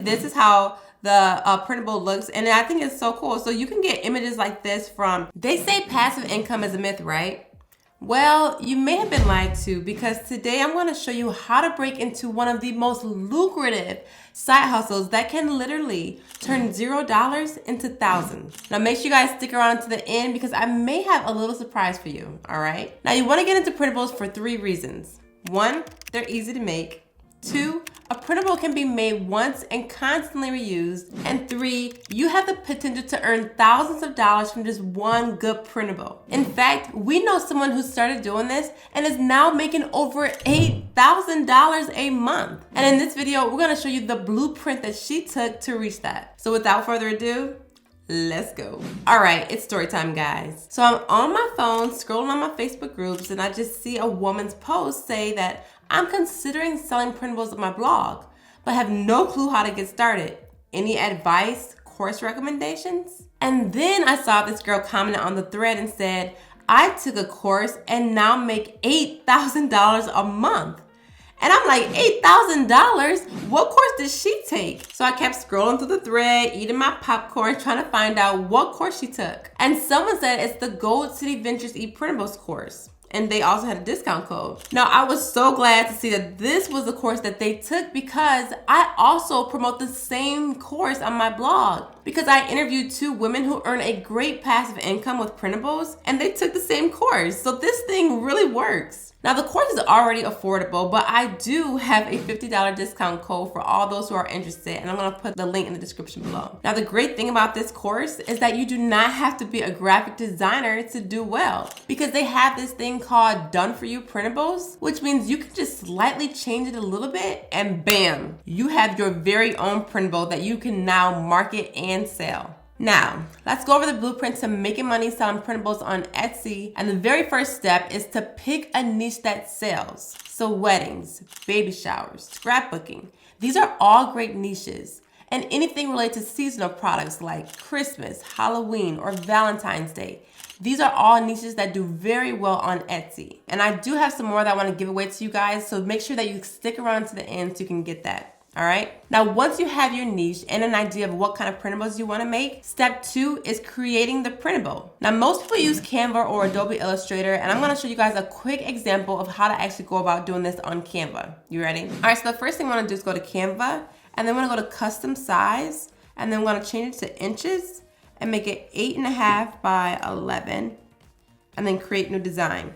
This is how the printable looks, and I think it's so cool. So you can get images like this from, they say passive income is a myth, right? Well, you may have been lied to, because today I'm going to show you how to break into one of the most lucrative side hustles that can literally turn $0 into thousands. Now make sure you guys stick around to the end, because I may have a little surprise for you, all right? Now you want to get into printables for 3 reasons. 1, they're easy to make. 2, a printable can be made once and constantly reused. And 3, you have the potential to earn thousands of dollars from just one good printable. In fact, we know someone who started doing this and is now making over $8,000 a month. And in this video, we're gonna show you the blueprint that she took to reach that. So without further ado, let's go. All right, it's story time, guys. So I'm on my phone, scrolling on my Facebook groups, and I just see a woman's post say that I'm considering selling printables on my blog, but have no clue how to get started. Any advice, course recommendations? And then I saw this girl commented on the thread and said, I took a course and now make $8,000 a month. And I'm like, $8,000? What course did she take? So I kept scrolling through the thread, eating my popcorn, trying to find out what course she took. And someone said it's the Gold City Ventures ePrintables course. And they also had a discount code. Now, I was so glad to see that this was the course that they took, because I also promote the same course on my blog. Because I interviewed 2 women who earn a great passive income with printables, and they took the same course. So this thing really works. Now, the course is already affordable, but I do have a $50 discount code for all those who are interested, and I'm gonna put the link in the description below. Now, the great thing about this course is that you do not have to be a graphic designer to do well, because they have this thing called Done For You Printables, which means you can just slightly change it a little bit, and bam, you have your very own printable that you can now market and sell. Now, let's go over the blueprint to making money selling printables on Etsy. And the very first step is to pick a niche that sells. So weddings, baby showers, scrapbooking. These are all great niches. And anything related to seasonal products like Christmas, Halloween, or Valentine's Day. These are all niches that do very well on Etsy. And I do have some more that I want to give away to you guys, so make sure that you stick around to the end so you can get that. All right. Now, once you have your niche and an idea of what kind of printables you want to make, step 2 is creating the printable. Now, most people use Canva or Adobe Illustrator, and I'm going to show you guys a quick example of how to actually go about doing this on Canva. You ready? All right. So the first thing I want to do is go to Canva, and then I'm going to go to custom size, and then I'm going to change it to inches and make it 8.5 by 11, and then create new design.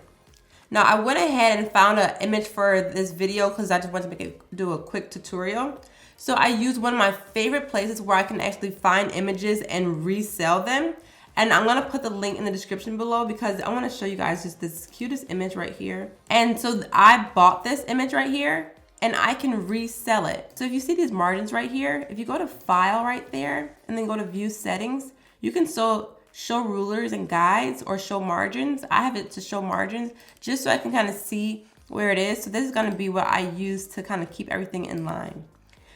Now, I went ahead and found an image for this video because I just wanted to do a quick tutorial. So I used one of my favorite places where I can actually find images and resell them. And I'm gonna put the link in the description below, because I wanna show you guys just this cutest image right here. And so I bought this image right here, and I can resell it. So if you see these margins right here, if you go to File right there, and then go to View Settings, you can show rulers and guides or show margins. I have it to show margins just so I can kind of see where it is. So this is going to be what I use to kind of keep everything in line.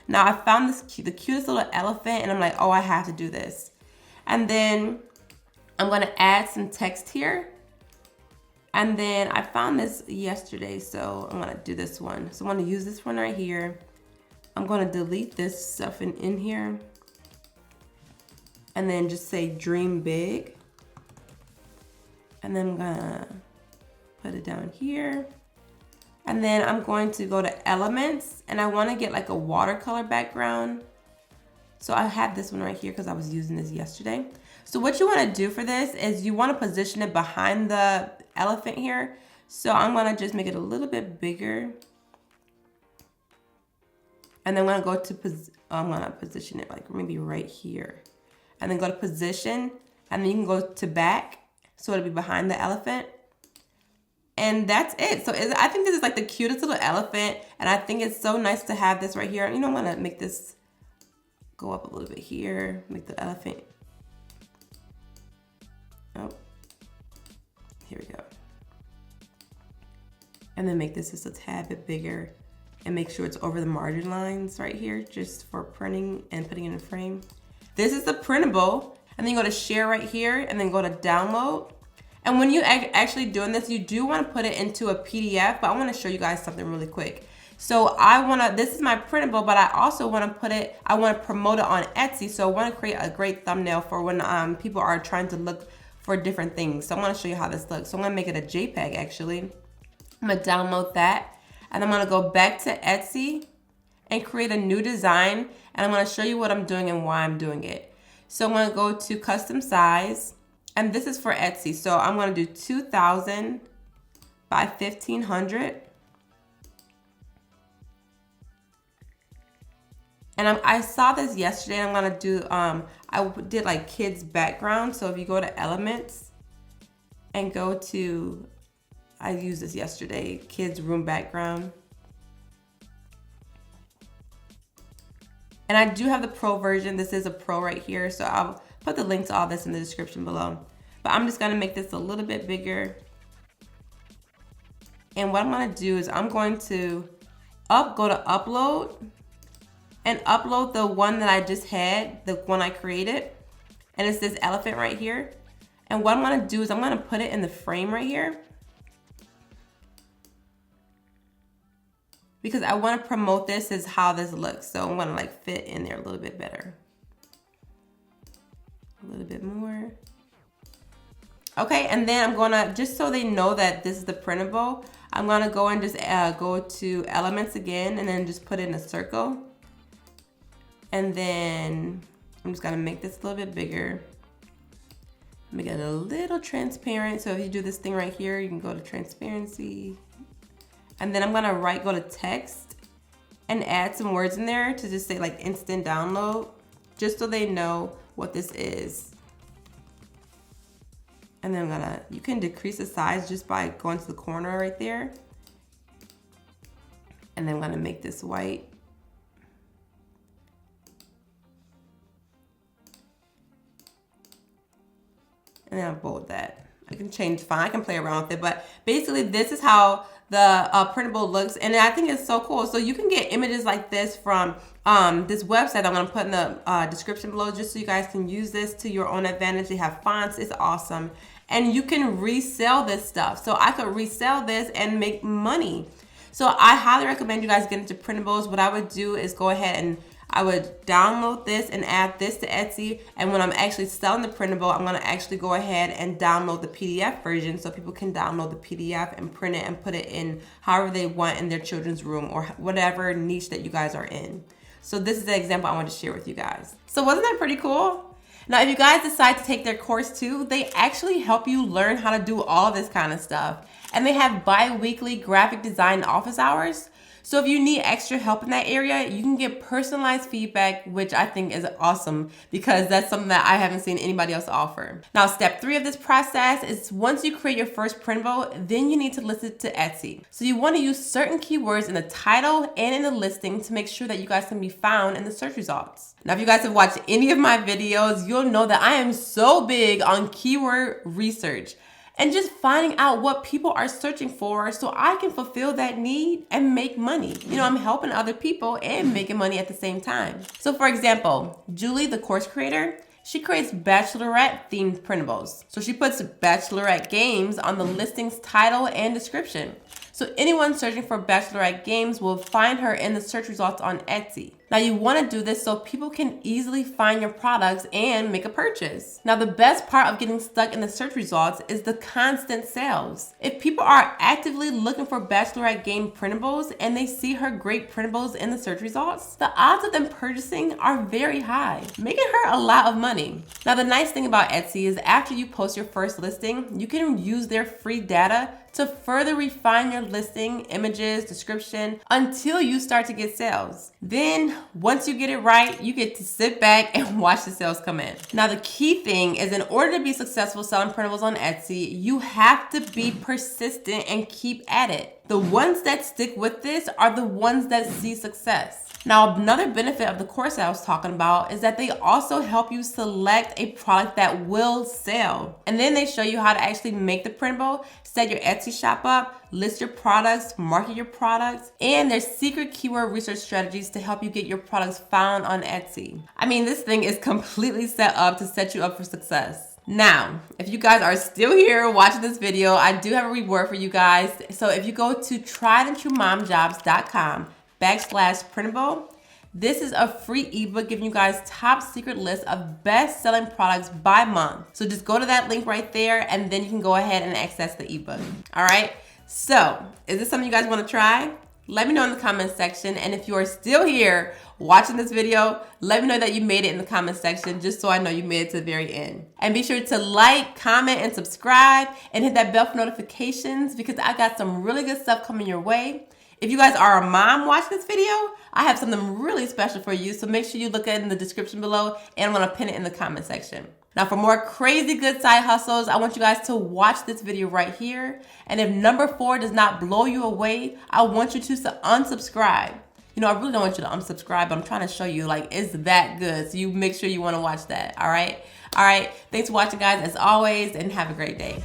Now I found the cutest little elephant, and I'm like, oh, I have to do this. And then I'm going to add some text here. And then I found this yesterday, so I'm going to do this one. So I'm going to use this one right here. I'm going to delete this stuff in here. And then just say dream big. And then I'm gonna put it down here. And then I'm going to go to elements, and I wanna get like a watercolor background. So I have this one right here because I was using this yesterday. So what you wanna do for this is you wanna position it behind the elephant here. So I'm gonna just make it a little bit bigger. And then I'm gonna position it like maybe right here. And then go to position, and then you can go to back, so it'll be behind the elephant. And that's it. So I think this is like the cutest little elephant, and I think it's so nice to have this right here. You know, I'm gonna make this go up a little bit here, make the elephant. Oh, here we go. And then make this just a tad bit bigger, and make sure it's over the margin lines right here, just for printing and putting it in a frame. This is the printable, and then you go to share right here, and then go to download. And when you actually doing this, you do want to put it into a PDF, but I want to show you guys something really quick. So this is my printable, but I also want to promote it on Etsy. So I want to create a great thumbnail for when people are trying to look for different things. So I'm going to show you how this looks. So I'm going to make it a JPEG actually. I'm going to download that, and I'm going to go back to Etsy and create a new design, and I'm going to show you what I'm doing and why I'm doing it. So I'm going to go to custom size, and this is for Etsy. So I'm going to do 2000 by 1500. And I saw this yesterday, and I'm going to do, I did like kids background. So if you go to elements and go to, I used this yesterday, kids room background. And I do have the pro version. This is a pro right here. So I'll put the link to all this in the description below. But I'm just gonna make this a little bit bigger. And what I'm gonna do is I'm going to go to upload and upload the one that I just had, the one I created. And it's this elephant right here. And what I'm gonna do is I'm gonna put it in the frame right here, because I want to promote this as how this looks. So I'm going to like fit in there a little bit better. A little bit more. Okay, and then I'm going to, just so they know that this is the printable, I'm going to go and just go to elements again, and then just put it in a circle. And then I'm just going to make this a little bit bigger. Make it a little transparent. So if you do this thing right here, you can go to transparency. And then I'm gonna go to text and add some words in there to just say like instant download, just so they know what this is. And then you can decrease the size just by going to the corner right there. And then I'm gonna make this white. And then I'll bold that. I can change font, I can play around with it, but basically this is how the printable looks, and I think it's so cool. So you can get images like this from this website I'm gonna put in the description below, just so you guys can use this to your own advantage. They have fonts, it's awesome. And you can resell this stuff. So I could resell this and make money. So I highly recommend you guys get into printables. What I would do is go ahead and I would download this and add this to Etsy. And when I'm actually selling the printable, I'm gonna actually go ahead and download the PDF version so people can download the PDF and print it and put it in however they want in their children's room or whatever niche that you guys are in. So this is the example I wanted to share with you guys. So wasn't that pretty cool? Now, if you guys decide to take their course too, they actually help you learn how to do all this kind of stuff. And they have bi-weekly graphic design office hours. So if you need extra help in that area, you can get personalized feedback, which I think is awesome because that's something that I haven't seen anybody else offer. Now, step 3 of this process is once you create your first printable, then you need to list it to Etsy. So you want to use certain keywords in the title and in the listing to make sure that you guys can be found in the search results. Now, if you guys have watched any of my videos, you'll know that I am so big on keyword research and just finding out what people are searching for so I can fulfill that need and make money. You know, I'm helping other people and making money at the same time. So for example, Julie, the course creator, she creates bachelorette themed printables. So she puts bachelorette games on the listing's title and description. So anyone searching for bachelorette games will find her in the search results on Etsy. Now you want to do this so people can easily find your products and make a purchase. Now the best part of getting stuck in the search results is the constant sales. If people are actively looking for bachelorette game printables and they see her great printables in the search results, the odds of them purchasing are very high, making her a lot of money. Now the nice thing about Etsy is after you post your first listing, you can use their free data to further refine your listing, images, description, until you start to get sales. Then, once you get it right, you get to sit back and watch the sales come in. Now, the key thing is in order to be successful selling printables on Etsy, you have to be persistent and keep at it. The ones that stick with this are the ones that see success. Now, another benefit of the course I was talking about is that they also help you select a product that will sell. And then they show you how to actually make the printable, set your Etsy shop up, list your products, market your products, and there's secret keyword research strategies to help you get your products found on Etsy. I mean, this thing is completely set up to set you up for success. Now, if you guys are still here watching this video, I do have a reward for you guys. So if you go to triedandtruemomjobs.com /printable. This is a free ebook giving you guys top secret list of best selling products by month. So just go to that link right there and then you can go ahead and access the ebook. All right. So is this something you guys want to try? Let me know in the comments section. And if you are still here watching this video, let me know that you made it in the comment section just so I know you made it to the very end. And be sure to like, comment, and subscribe and hit that bell for notifications because I got some really good stuff coming your way. If you guys are a mom watching this video, I have something really special for you. So make sure you look at it in the description below and I'm gonna pin it in the comment section. Now for more crazy good side hustles, I want you guys to watch this video right here. And if number 4 does not blow you away, I want you to unsubscribe. You know, I really don't want you to unsubscribe, but I'm trying to show you like it's that good. So you make sure you wanna watch that, all right? All right, thanks for watching guys as always and have a great day.